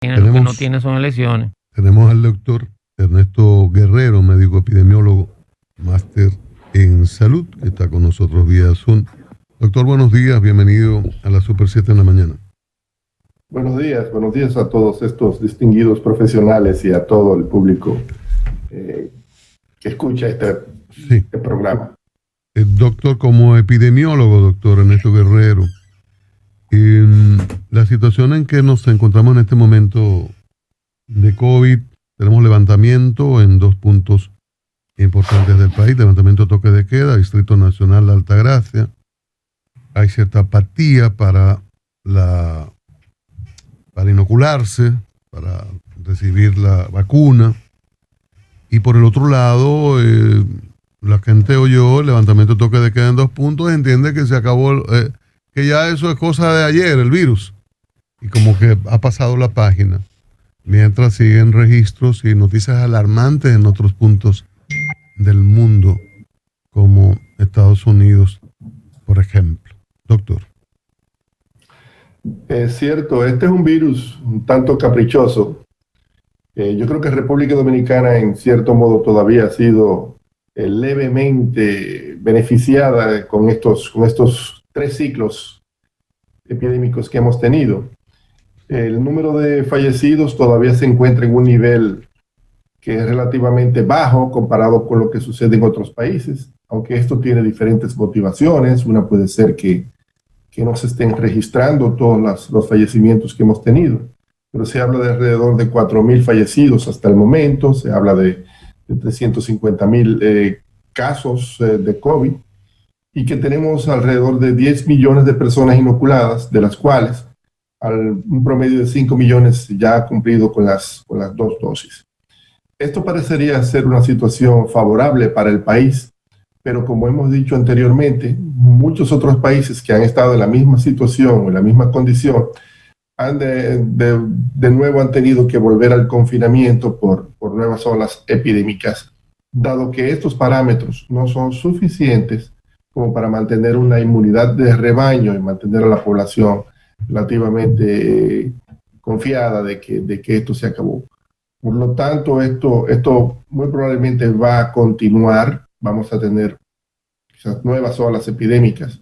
Lo que no tiene son elecciones. Tenemos al doctor Ernesto Guerrero, médico epidemiólogo, máster en salud, que está con nosotros vía Zoom. Doctor, buenos días, bienvenido a la Super 7 en la mañana. Buenos días a todos estos distinguidos profesionales y a todo el público que escucha este programa. Doctor, como epidemiólogo, doctor Ernesto Guerrero, la situación en que nos encontramos en este momento de COVID, tenemos levantamiento en 2 puntos importantes del país, levantamiento toque de queda, Distrito Nacional La Altagracia. Hay cierta apatía para inocularse, para recibir la vacuna. Y por el otro lado, la gente oyó el levantamiento toque de queda en 2 puntos, entiende que se acabó, que ya eso es cosa de ayer, el virus. Y como que ha pasado la página. Mientras siguen registros y noticias alarmantes en otros puntos del mundo, como Estados Unidos, por ejemplo. Doctor. Es cierto, este es un virus un tanto caprichoso. Yo creo que República Dominicana, en cierto modo, todavía ha sido levemente beneficiada con estos 3 ciclos epidémicos que hemos tenido. El número de fallecidos todavía se encuentra en un nivel que es relativamente bajo comparado con lo que sucede en otros países, aunque esto tiene diferentes motivaciones. Una puede ser que no se estén registrando todos los fallecimientos que hemos tenido, pero se habla de alrededor de 4.000 fallecidos hasta el momento, se habla de 350.000 casos de COVID, y que tenemos alrededor de 10 millones de personas inoculadas, de las cuales un promedio de 5 millones ya ha cumplido con las 2 dosis. Esto parecería ser una situación favorable para el país, pero como hemos dicho anteriormente, muchos otros países que han estado en la misma situación o en la misma condición de nuevo han tenido que volver al confinamiento por nuevas olas epidémicas, dado que estos parámetros no son suficientes como para mantener una inmunidad de rebaño y mantener a la población relativamente confiada de que esto se acabó. Por lo tanto, esto muy probablemente va a continuar. Vamos a tener quizás nuevas olas epidémicas.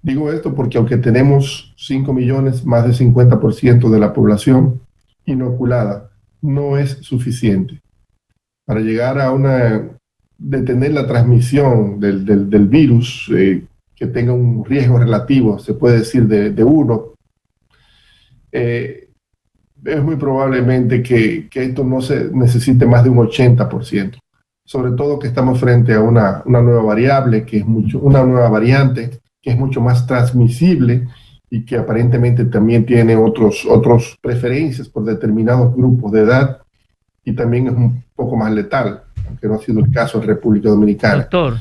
Digo esto porque aunque tenemos 5 millones, más del 50% de la población inoculada, no es suficiente para llegar a detener la transmisión del virus, que tenga un riesgo relativo, se puede decir, de 1. Es muy probablemente que esto no se necesite más de un 80%. Sobre todo que estamos frente a una nueva variable, una nueva variante, que es mucho más transmisible y que aparentemente también tiene otros preferencias por determinados grupos de edad, y también es un poco más letal, aunque no ha sido el caso en República Dominicana. Doctor.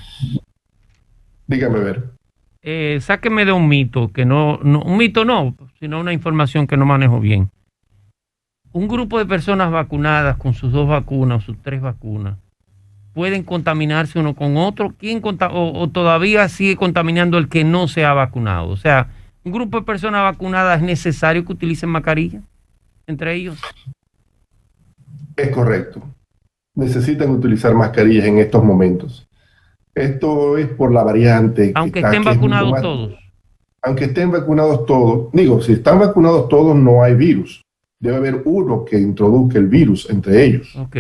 Dígame, ver. Sáqueme de un mito, un mito no, sino una información que no manejo bien. Un grupo de personas vacunadas con sus 2 vacunas o sus 3 vacunas, ¿pueden contaminarse uno con otro? ¿O todavía sigue contaminando el que no se ha vacunado? O sea, ¿un grupo de personas vacunadas es necesario que utilicen mascarilla entre ellos? Es correcto. Necesitan utilizar mascarillas en estos momentos. Esto es por la variante. Aunque estén vacunados todos. Aunque estén vacunados todos. Digo, si están vacunados todos, no hay virus. Debe haber uno que introduzca el virus entre ellos. Ok.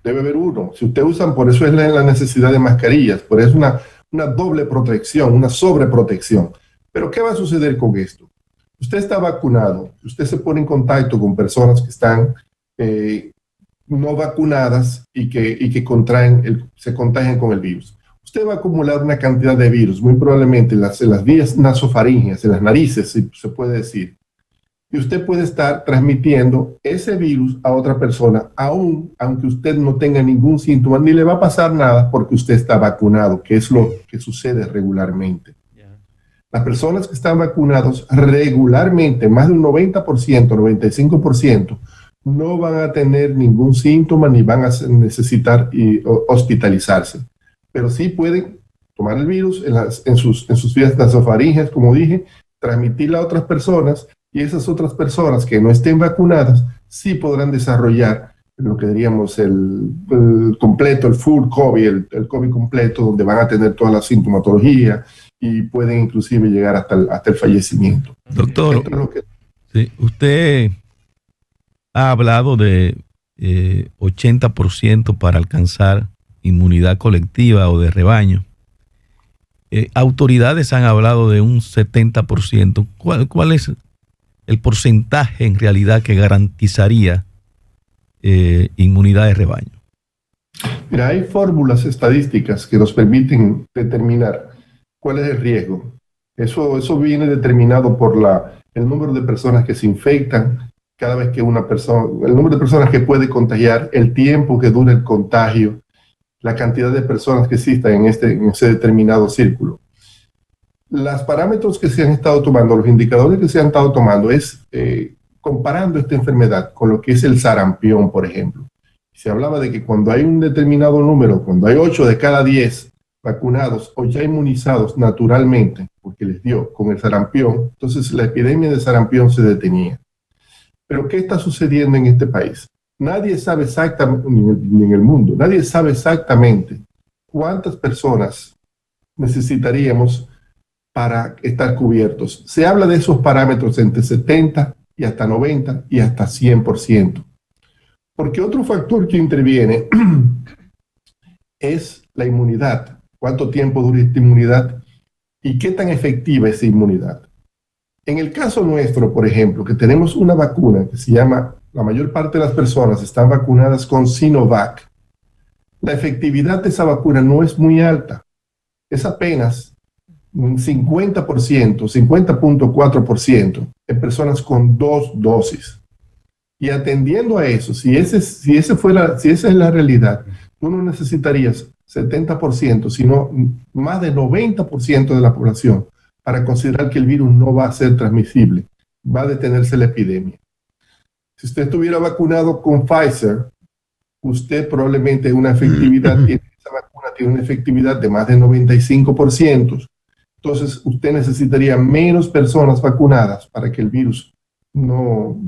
Debe haber uno. Si usted usan, por eso es la necesidad de mascarillas, por eso es una doble protección, una sobreprotección. Pero ¿qué va a suceder con esto? Usted está vacunado, usted se pone en contacto con personas que están no vacunadas y que se contagian con el virus. Usted va a acumular una cantidad de virus, muy probablemente en las vías nasofaríngeas, en las narices, si se puede decir. Y usted puede estar transmitiendo ese virus a otra persona, aunque usted no tenga ningún síntoma, ni le va a pasar nada porque usted está vacunado, que es lo que sucede regularmente. Las personas que están vacunados regularmente, más de un 90%, 95%, no van a tener ningún síntoma ni van a necesitar hospitalizarse. Pero sí pueden tomar el virus en sus vías nasofaríngeas, como dije, transmitirla a otras personas Y esas otras personas que no estén vacunadas sí podrán desarrollar lo que diríamos el completo, el full COVID, el COVID completo, donde van a tener toda la sintomatología y pueden inclusive llegar hasta el fallecimiento. Doctor, sí, usted ha hablado de 80% para alcanzar inmunidad colectiva o de rebaño. Autoridades han hablado de un 70%. ¿Cuál es el porcentaje en realidad que garantizaría inmunidad de rebaño? Mira, hay fórmulas estadísticas que nos permiten determinar cuál es el riesgo. Eso viene determinado por el número de personas que se infectan cada vez que una persona, el número de personas que puede contagiar, el tiempo que dura el contagio, la cantidad de personas que existan en ese determinado círculo. Los parámetros que se han estado tomando, los indicadores que se han estado tomando es comparando esta enfermedad con lo que es el sarampión, por ejemplo. Se hablaba de que cuando hay un determinado número, cuando hay 8 de cada 10 vacunados o ya inmunizados naturalmente, porque les dio con el sarampión, entonces la epidemia de sarampión se detenía. Pero ¿qué está sucediendo en este país? Nadie sabe exactamente, ni en el mundo, nadie sabe exactamente cuántas personas necesitaríamos para estar cubiertos. Se habla de esos parámetros entre 70 y hasta 90 y hasta 100%. Porque otro factor que interviene es la inmunidad. ¿Cuánto tiempo dura esta inmunidad? ¿Y qué tan efectiva es esa inmunidad? En el caso nuestro, por ejemplo, que tenemos una vacuna que se llama, la mayor parte de las personas están vacunadas con Sinovac, la efectividad de esa vacuna no es muy alta. Es apenas un 50%, 50.4% en personas con 2 dosis. Y atendiendo a eso, si esa es la realidad, tú no necesitarías 70%, sino más de 90% de la población para considerar que el virus no va a ser transmisible, va a detenerse la epidemia. Si usted estuviera vacunado con Pfizer, usted probablemente esa vacuna tiene una efectividad de más de 95%. Entonces, usted necesitaría menos personas vacunadas para que el virus no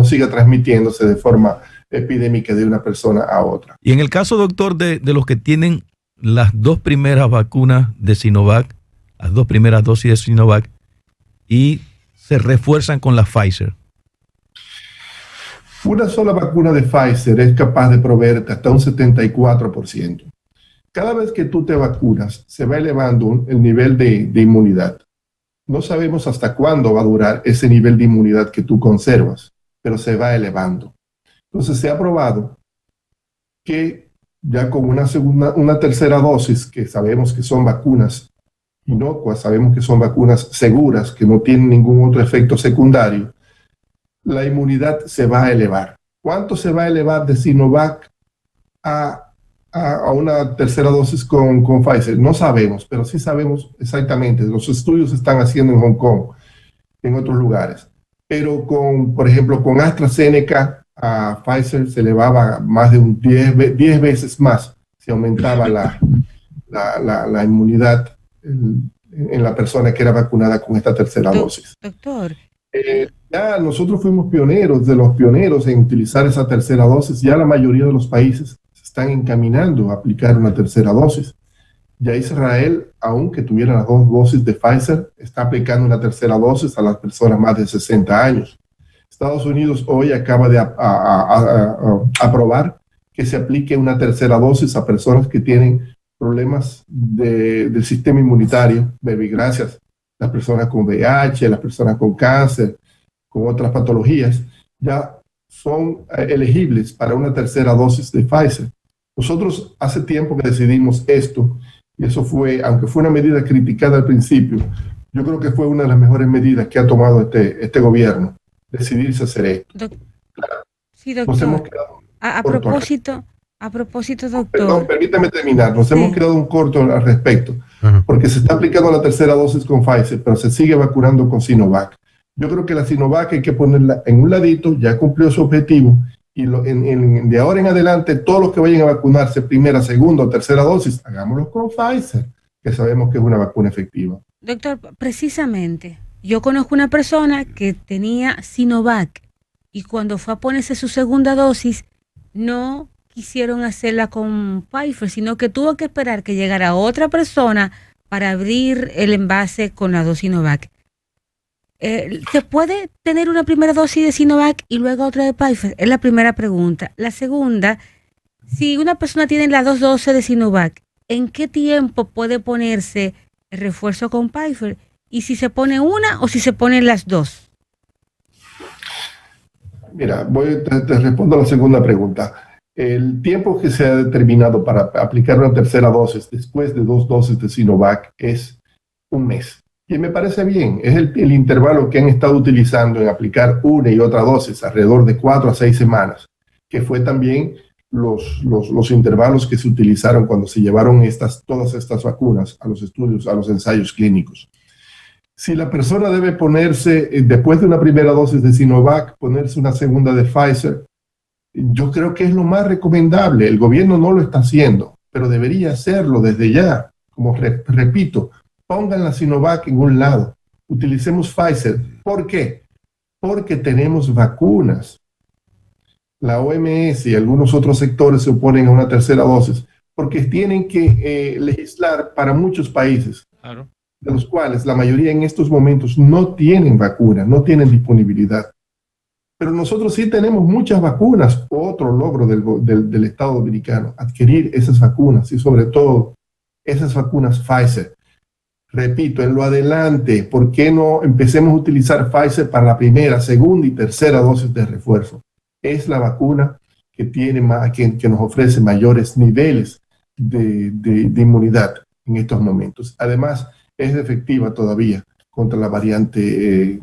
siga transmitiéndose de forma epidémica de una persona a otra. Y en el caso, doctor, de los que tienen las 2 primeras vacunas de Sinovac, las 2 primeras dosis de Sinovac, y se refuerzan con la Pfizer. Una sola vacuna de Pfizer es capaz de proveerte hasta un 74%. Cada vez que tú te vacunas, se va elevando el nivel de inmunidad. No sabemos hasta cuándo va a durar ese nivel de inmunidad que tú conservas, pero se va elevando. Entonces se ha probado que ya con una tercera dosis, que sabemos que son vacunas inocuas, sabemos que son vacunas seguras, que no tienen ningún otro efecto secundario, la inmunidad se va a elevar. ¿Cuánto se va a elevar de Sinovac a una tercera dosis con Pfizer? No sabemos, pero sí sabemos exactamente. Los estudios se están haciendo en Hong Kong, en otros lugares. Pero por ejemplo, con AstraZeneca, a Pfizer se elevaba más de 10 veces más. Se aumentaba la inmunidad en la persona que era vacunada con esta tercera dosis. Doctor. Ya nosotros fuimos de los pioneros en utilizar esa tercera dosis. Ya la mayoría de los países están encaminando a aplicar una tercera dosis. Ya Israel, aunque tuviera las 2 dosis de Pfizer, está aplicando una tercera dosis a las personas más de 60 años. Estados Unidos hoy acaba de aprobar que se aplique una tercera dosis a personas que tienen problemas del sistema inmunitario, verbigracias, las personas con VIH, las personas con cáncer, con otras patologías, ya son elegibles para una tercera dosis de Pfizer. Nosotros hace tiempo que decidimos esto, y eso fue, aunque fue una medida criticada al principio, yo creo que fue una de las mejores medidas que ha tomado este gobierno, decidirse hacer esto. Sí, doctor. Nos hemos quedado a propósito, doctor. Perdón, permítame terminar. Nos hemos quedado un corto al respecto, porque se está aplicando la tercera dosis con Pfizer, pero se sigue vacunando con Sinovac. Yo creo que la Sinovac hay que ponerla en un ladito, ya cumplió su objetivo, y de ahora en adelante, todos los que vayan a vacunarse, primera, segunda o tercera dosis, hagámoslo con Pfizer, que sabemos que es una vacuna efectiva. Doctor, precisamente, Yo conozco una persona que tenía Sinovac y cuando fue a ponerse su segunda dosis, no quisieron hacerla con Pfizer, sino que tuvo que esperar que llegara otra persona para abrir el envase con la dosis Sinovac. ¿Se puede tener una primera dosis de Sinovac y luego otra de Pfizer? Es la primera pregunta. La segunda, si una persona tiene las dos dosis de Sinovac, ¿en qué tiempo puede ponerse el refuerzo con Pfizer? ¿Y si se pone una o si se ponen las dos? Mira, te respondo a la segunda pregunta. El tiempo que se ha determinado para aplicar una tercera dosis después de 2 dosis de Sinovac es 1 mes. Y me parece bien, es el intervalo que han estado utilizando en aplicar una y otra dosis, alrededor de 4 a 6 semanas, que fue también los intervalos que se utilizaron cuando se llevaron todas estas vacunas a los estudios, a los ensayos clínicos. Si la persona debe ponerse, después de una primera dosis de Sinovac, ponerse una segunda de Pfizer, yo creo que es lo más recomendable. El gobierno no lo está haciendo, pero debería hacerlo desde ya. Como repito, pongan la Sinovac en un lado, utilicemos Pfizer. ¿Por qué? Porque tenemos vacunas. La OMS y algunos otros sectores se oponen a una tercera dosis porque tienen que legislar para muchos países, Claro. de los cuales la mayoría en estos momentos no tienen vacuna, no tienen disponibilidad. Pero nosotros sí tenemos muchas vacunas. Otro logro del Estado Dominicano, adquirir esas vacunas y sobre todo esas vacunas Pfizer. Repito, en lo adelante, ¿por qué no empecemos a utilizar Pfizer para la primera, segunda y tercera dosis de refuerzo? Es la vacuna que que nos ofrece mayores niveles de inmunidad en estos momentos. Además, es efectiva todavía contra la variante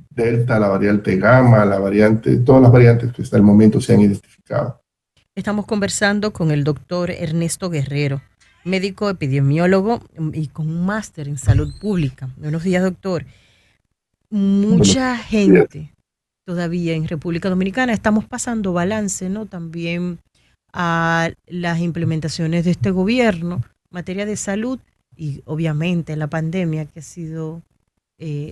Delta, la variante Gamma, todas las variantes que hasta el momento se han identificado. Estamos conversando con el doctor Ernesto Guerrero, médico epidemiólogo y con un máster en salud pública. Buenos días, doctor. Mucha gente todavía en República Dominicana estamos pasando balance, ¿no? También a las implementaciones de este gobierno en materia de salud y obviamente la pandemia, que ha sido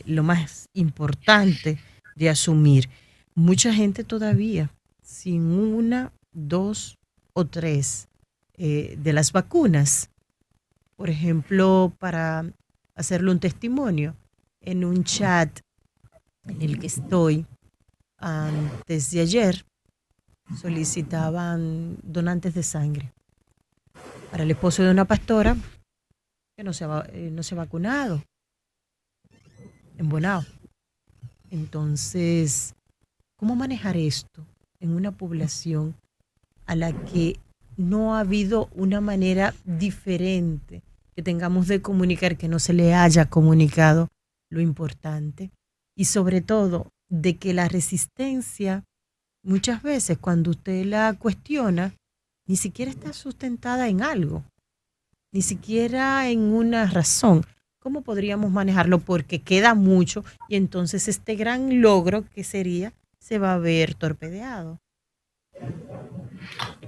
lo más importante de asumir. Mucha gente todavía sin 1, 2 o 3 de las vacunas. Por ejemplo, para hacerle un testimonio, en un chat en el que estoy, antes de ayer, solicitaban donantes de sangre para el esposo de una pastora que no se ha vacunado en Bonao. Entonces, ¿cómo manejar esto en una población a la que no ha habido una manera diferente que tengamos de comunicar, que no se le haya comunicado lo importante? Y sobre todo, de que la resistencia, muchas veces cuando usted la cuestiona, ni siquiera está sustentada en algo, ni siquiera en una razón. ¿Cómo podríamos manejarlo? Porque queda mucho y entonces este gran logro que sería se va a ver torpedeado.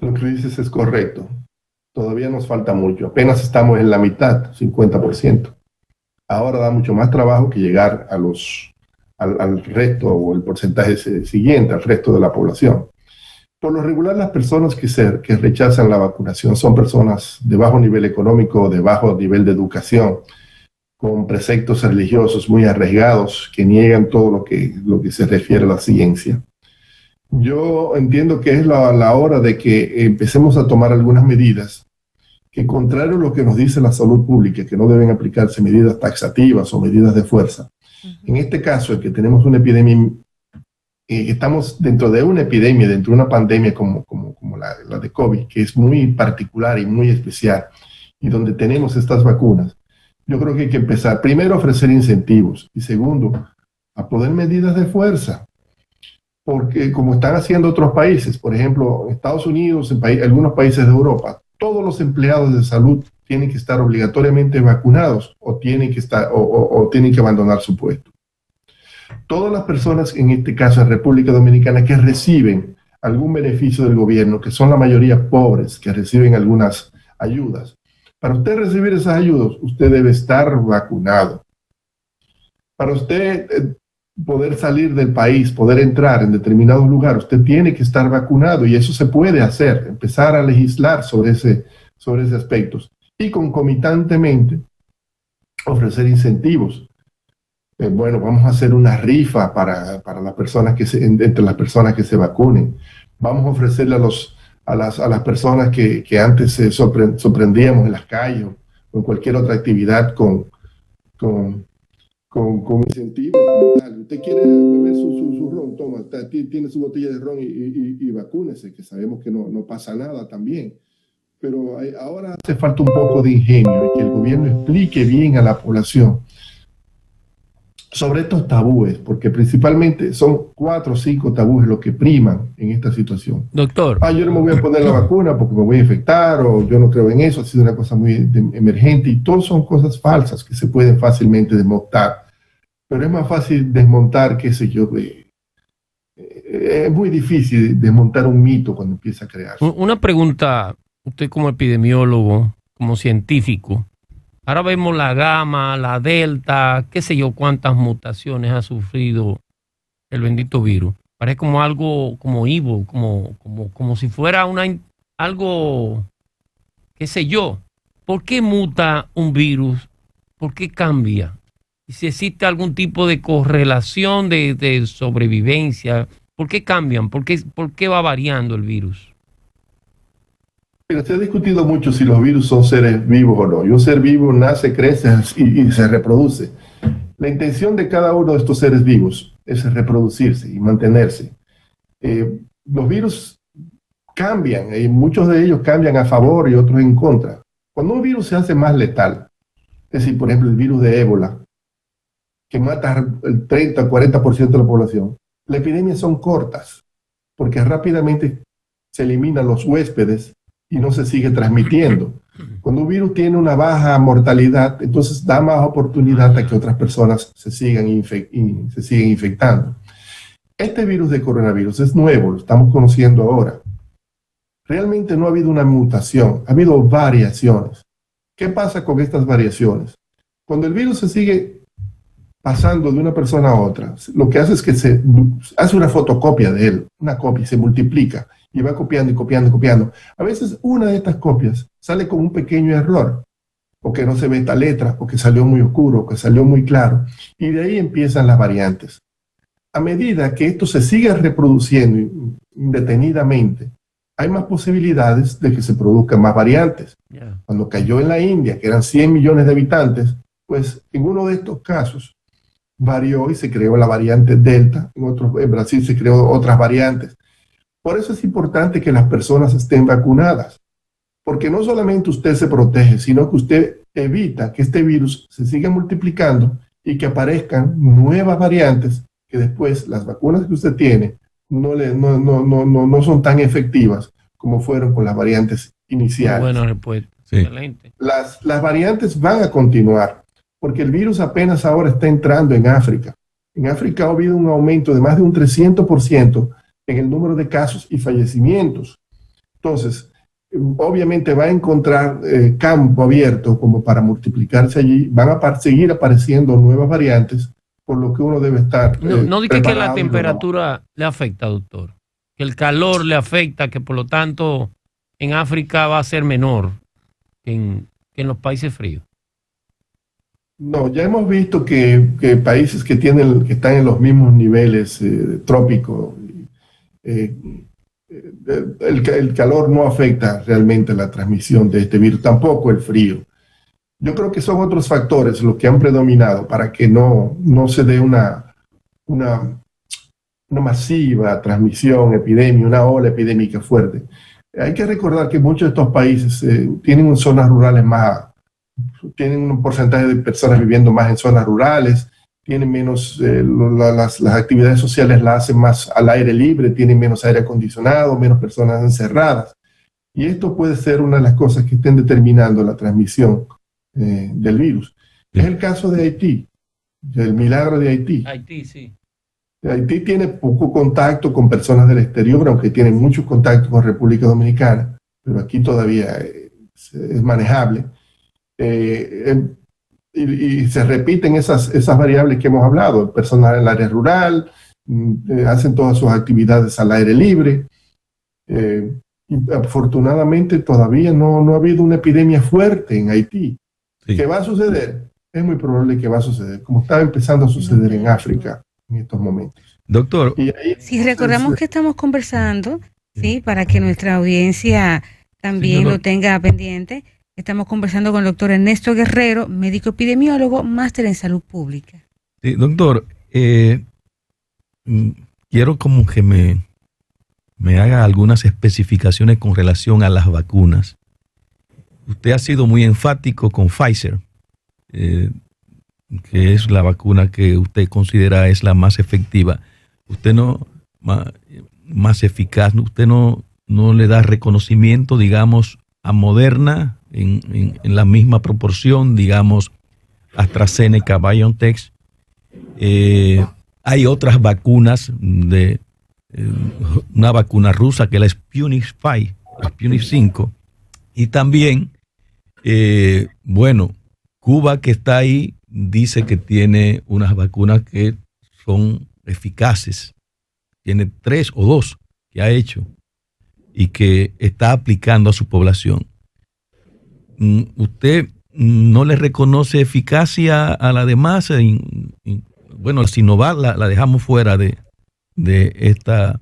Lo que dices es correcto. Todavía nos falta mucho. Apenas estamos en la mitad, 50%. Ahora da mucho más trabajo que llegar al resto o el porcentaje siguiente, al resto de la población. Por lo regular, las personas que rechazan la vacunación son personas de bajo nivel económico, de bajo nivel de educación, con preceptos religiosos muy arriesgados que niegan todo lo que se refiere a la ciencia. Yo entiendo que es la hora de que empecemos a tomar algunas medidas que, contrario a lo que nos dice la salud pública, que no deben aplicarse medidas taxativas o medidas de fuerza. En este caso, el que tenemos una epidemia, estamos dentro de una epidemia, dentro de una pandemia como la de COVID, que es muy particular y muy especial, y donde tenemos estas vacunas. Yo creo que hay que empezar, primero, a ofrecer incentivos y segundo, a poner medidas de fuerza, porque como están haciendo otros países, por ejemplo, en Estados Unidos, algunos países de Europa, todos los empleados de salud tienen que estar obligatoriamente vacunados o tienen que abandonar su puesto. Todas las personas, en este caso en República Dominicana, que reciben algún beneficio del gobierno, que son la mayoría pobres, que reciben algunas ayudas, para usted recibir esas ayudas, usted debe estar vacunado. Para usted poder salir del país, poder entrar en determinados lugares, usted tiene que estar vacunado y eso se puede hacer, empezar a legislar sobre ese aspecto y concomitantemente ofrecer incentivos. Bueno, vamos a hacer una rifa para las personas entre las personas que se vacunen. Vamos a ofrecerle a las personas que antes se sorprendíamos en las calles o en cualquier otra actividad con incentivos. Usted quiere beber su ron, toma, tiene su botella de ron y vacúnese, que sabemos que no pasa nada también. Pero ahora hace falta un poco de ingenio y que el gobierno explique bien a la población sobre estos tabúes, porque principalmente son 4 o 5 tabúes los que priman en esta situación. Doctor. Yo no me voy a poner la vacuna porque me voy a infectar, o yo no creo en eso, ha sido una cosa muy emergente, y todas son cosas falsas que se pueden fácilmente desmontar. Pero es más fácil desmontar, qué sé yo, es muy difícil desmontar un mito cuando empieza a crearse. Una pregunta, usted como epidemiólogo, como científico, ahora vemos la gamma, la delta, qué sé yo cuántas mutaciones ha sufrido el bendito virus. Parece como algo como evil, como si fuera algo, qué sé yo. ¿Por qué muta un virus? ¿Por qué cambia? Y si existe algún tipo de correlación de sobrevivencia, ¿por qué cambian? ¿Por qué va variando el virus? Pero se ha discutido mucho si los virus son seres vivos o no. Y un ser vivo nace, crece y se reproduce. La intención de cada uno de estos seres vivos es reproducirse y mantenerse. Los virus cambian, y muchos de ellos cambian a favor y otros en contra. Cuando un virus se hace más letal, es decir, por ejemplo, el virus de ébola, que mata el 30 o 40% de la población, las epidemias son cortas, porque rápidamente se eliminan los huéspedes y no se sigue transmitiendo. Cuando un virus tiene una baja mortalidad, entonces da más oportunidad a que otras personas se sigan infectando. Este virus de coronavirus es nuevo, lo estamos conociendo ahora. Realmente no ha habido una mutación, ha habido variaciones. ¿Qué pasa con estas variaciones? Cuando el virus se sigue pasando de una persona a otra, lo que hace es que se hace una fotocopia de él, una copia, se multiplica y va copiando y copiando y copiando. A veces una de estas copias sale con un pequeño error, o que no se ve esta letra, o que salió muy oscuro, o que salió muy claro, y de ahí empiezan las variantes. A medida que esto se sigue reproduciendo indetenidamente, hay más posibilidades de que se produzcan más variantes. Yeah. Cuando cayó en la India, que eran 100 millones de habitantes, pues en uno de estos casos varió y se creó la variante Delta, en Brasil se creó otras variantes. Por eso es importante que las personas estén vacunadas, porque no solamente usted se protege, sino que usted evita que este virus se siga multiplicando y que aparezcan nuevas variantes que después las vacunas que usted tiene no son tan efectivas como fueron con las variantes iniciales. Buena respuesta. Sí. Excelente. Las variantes van a continuar, porque el virus apenas ahora está entrando en África. En África ha habido un aumento de más de un 300% en el número de casos y fallecimientos. Entonces, obviamente va a encontrar campo abierto como para multiplicarse allí. Van a seguir apareciendo nuevas variantes, por lo que uno debe estar no diga que la temperatura le afecta, doctor. Que el calor le afecta, que por lo tanto en África va a ser menor que en los países fríos. No, ya hemos visto que países que están en los mismos niveles trópicos, el calor no afecta realmente la transmisión de este virus, tampoco el frío. Yo creo que son otros factores los que han predominado para que no se dé una masiva transmisión, epidemia, una ola epidémica fuerte. Hay que recordar que muchos de estos países tienen zonas rurales tienen un porcentaje de personas viviendo más en zonas rurales, tienen menos, las actividades sociales las hacen más al aire libre, tienen menos aire acondicionado, menos personas encerradas. Y esto puede ser una de las cosas que estén determinando la transmisión del virus. Es el caso de Haití, el milagro de Haití. Haití, sí. Haití tiene poco contacto con personas del exterior, aunque tiene mucho contacto con República Dominicana, pero aquí todavía es manejable. y se repiten esas variables que hemos hablado. El personal en el área rural, hacen todas sus actividades al aire libre. Y afortunadamente todavía no ha habido una epidemia fuerte en Haití. Sí. ¿Qué va a suceder? Es muy probable que va a suceder, como está empezando a suceder en África en estos momentos. Doctor, Y ahí, Si recordamos que estamos conversando, sí, para que nuestra audiencia también Sí, no, no. lo tenga pendiente, estamos conversando con el doctor Ernesto Guerrero, médico epidemiólogo, máster en salud pública. sí, doctor, quiero como que me haga algunas especificaciones con relación a las vacunas. Usted ha sido muy enfático con Pfizer, que es la vacuna que usted considera es la más efectiva. Usted no, más eficaz, usted no le da reconocimiento, digamos, a Moderna en la misma proporción, digamos, AstraZeneca, BioNTech. Hay otras vacunas de una vacuna rusa que es la Sputnik 5, y también, bueno, Cuba, que está ahí, dice que tiene unas vacunas que son eficaces. Tiene 3 o 2 que ha hecho y que está aplicando a su población. ¿Usted no le reconoce eficacia a la demás? Bueno, la Sinovac la dejamos fuera de esta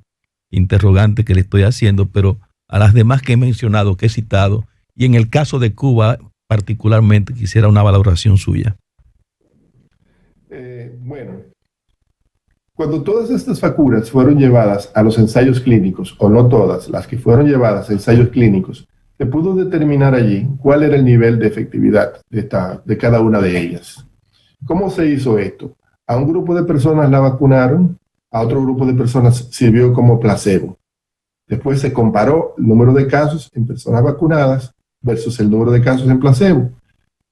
interrogante que le estoy haciendo, pero a las demás que he mencionado, que he citado, y en el caso de Cuba particularmente, quisiera una valoración suya. bueno, cuando todas estas vacunas fueron llevadas a los ensayos clínicos, o no todas, las que fueron llevadas a ensayos clínicos, se pudo determinar allí cuál era el nivel de efectividad de cada una de ellas. ¿Cómo se hizo esto? A un grupo de personas la vacunaron, a otro grupo de personas sirvió como placebo. Después se comparó el número de casos en personas vacunadas versus el número de casos en placebo.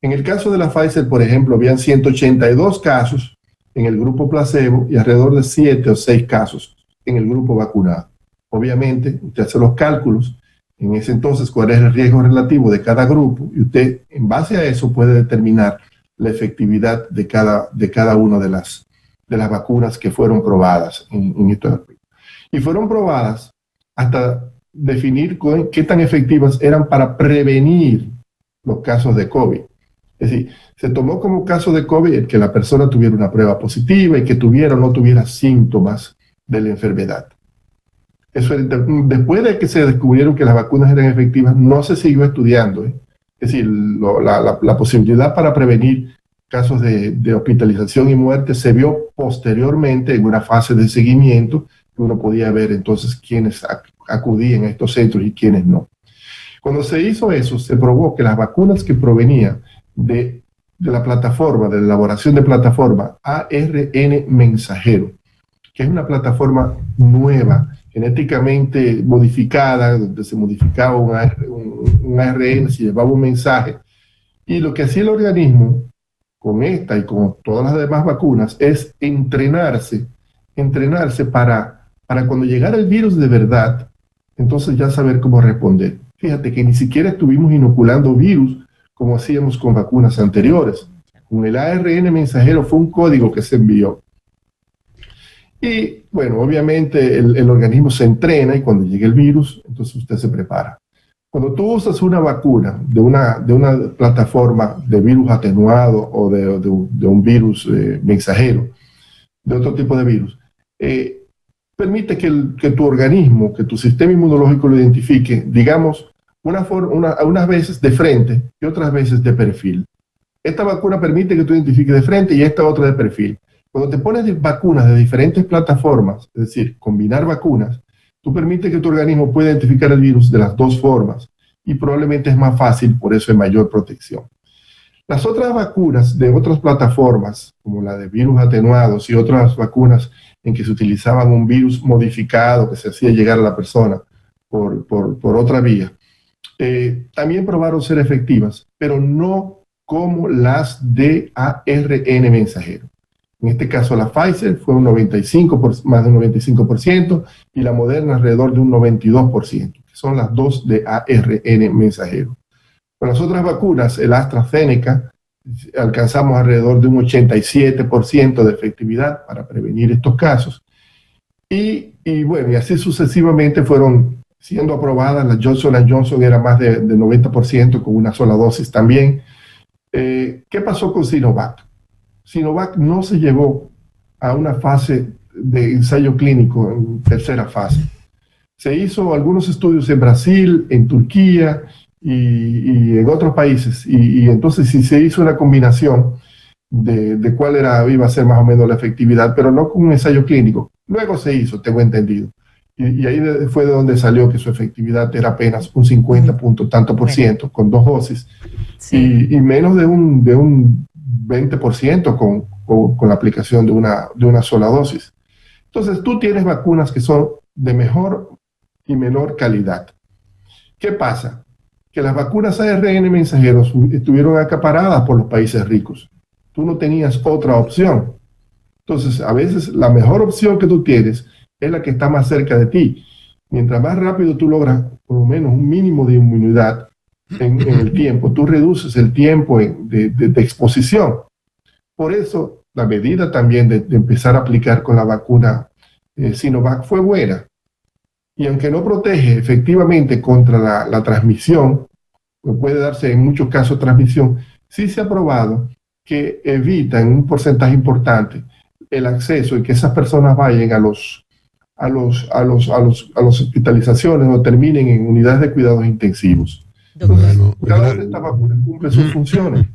En el caso de la Pfizer, por ejemplo, habían 182 casos en el grupo placebo y alrededor de 7 o 6 casos en el grupo vacunado. Obviamente, usted hace los cálculos en ese entonces cuál es el riesgo relativo de cada grupo y usted en base a eso puede determinar la efectividad de cada una de las vacunas que fueron probadas en estos aspectos. Y fueron probadas hasta definir qué tan efectivas eran para prevenir los casos de COVID. Es decir, se tomó como caso de COVID el que la persona tuviera una prueba positiva y que tuviera o no tuviera síntomas de la enfermedad. Eso, después de que se descubrieron que las vacunas eran efectivas, no se siguió estudiando. Es decir, la posibilidad para prevenir casos de hospitalización y muerte se vio posteriormente en una fase de seguimiento que uno podía ver entonces quiénes acudían a estos centros y quiénes no. Cuando se hizo eso, se probó que las vacunas que provenían de la plataforma, de la elaboración de plataforma ARN mensajero, que es una plataforma nueva, genéticamente modificada, donde se modificaba un ARN, se llevaba un mensaje, y lo que hacía el organismo con esta y con todas las demás vacunas es entrenarse para cuando llegara el virus de verdad, entonces ya saber cómo responder. Fíjate que ni siquiera estuvimos inoculando virus como hacíamos con vacunas anteriores. Con el ARN mensajero fue un código que se envió. Y bueno, obviamente el organismo se entrena y cuando llegue el virus, entonces usted se prepara. Cuando tú usas una vacuna de una plataforma de virus atenuado o de un virus mensajero, de otro tipo de virus, permite que tu organismo, que tu sistema inmunológico lo identifique, digamos, unas veces de frente y otras veces de perfil. Esta vacuna permite que tú identifiques de frente y esta otra de perfil. Cuando te pones vacunas de diferentes plataformas, es decir, combinar vacunas, tú permites que tu organismo pueda identificar el virus de las dos formas y probablemente es más fácil, por eso hay mayor protección. Las otras vacunas de otras plataformas, como la de virus atenuados y otras vacunas en que se utilizaban un virus modificado que se hacía llegar a la persona por otra vía, también probaron ser efectivas, pero no como las de ARN mensajero. En este caso la Pfizer fue más de un 95% y la Moderna alrededor de un 92%, que son las dos de ARN mensajero. Con las otras vacunas, el AstraZeneca alcanzamos alrededor de un 87% de efectividad para prevenir estos casos. Y bueno, y así sucesivamente fueron siendo aprobadas. La Johnson & Johnson era más de 90% con una sola dosis también. ¿Qué pasó con Sinovac? Sinovac no se llevó a una fase de ensayo clínico en tercera fase. Se hizo algunos estudios en Brasil, en Turquía y en otros países. Y entonces sí se hizo una combinación de cuál iba a ser más o menos la efectividad, pero no con un ensayo clínico. Luego se hizo, tengo entendido. Y ahí fue de donde salió que su efectividad era apenas un 50% con 2 dosis. Sí. Y menos de un 20% con la aplicación de una sola dosis. Entonces tú tienes vacunas que son de mejor y menor calidad. ¿Qué pasa? Que las vacunas ARN mensajeros estuvieron acaparadas por los países ricos. Tú no tenías otra opción. Entonces, a veces la mejor opción que tú tienes es la que está más cerca de ti. Mientras más rápido tú logras por lo menos un mínimo de inmunidad en el tiempo, tú reduces el tiempo de exposición. Por eso, la medida también de empezar a aplicar con la vacuna Sinovac fue buena. Y aunque no protege efectivamente contra la transmisión, puede darse en muchos casos transmisión, sí se ha probado que evita en un porcentaje importante el acceso y que esas personas vayan a las hospitalizaciones o terminen en unidades de cuidados intensivos. Bueno, cada vez de estas vacunas cumple sus funciones.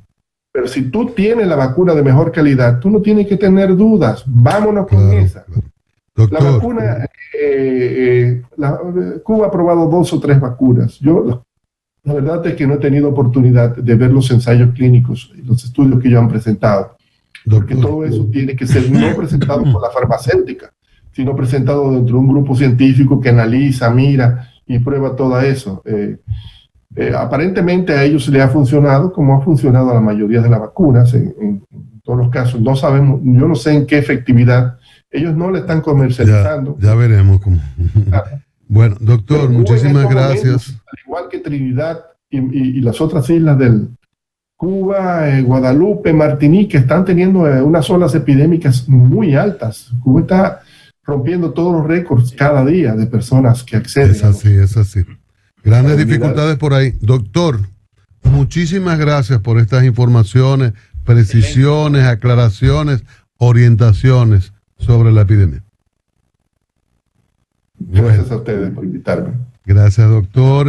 Pero si tú tienes la vacuna de mejor calidad, tú no tienes que tener dudas. Vámonos con esa. Claro. Doctor, la vacuna, Cuba ha probado 2 o 3 vacunas. Yo, la verdad es que no he tenido oportunidad de ver los ensayos clínicos y los estudios que ellos han presentado. Porque todo eso tiene que ser no presentado por la farmacéutica, sino presentado dentro de un grupo científico que analiza, mira y prueba todo eso. Aparentemente a ellos les ha funcionado como ha funcionado a la mayoría de las vacunas en todos los casos. No sabemos, yo no sé en qué efectividad. Ellos no le están comercializando. Ya veremos cómo. Bueno, doctor, muchísimas gracias. Momentos, al igual que Trinidad y las otras islas del Cuba, Guadalupe, Martinique, están teniendo unas olas epidémicas muy altas. Cuba está rompiendo todos los récords cada día de personas que acceden. Es así. Grandes dificultades por ahí. Doctor, muchísimas gracias por estas informaciones, precisiones, aclaraciones, orientaciones sobre la epidemia. Gracias a ustedes por invitarme. Gracias, doctor.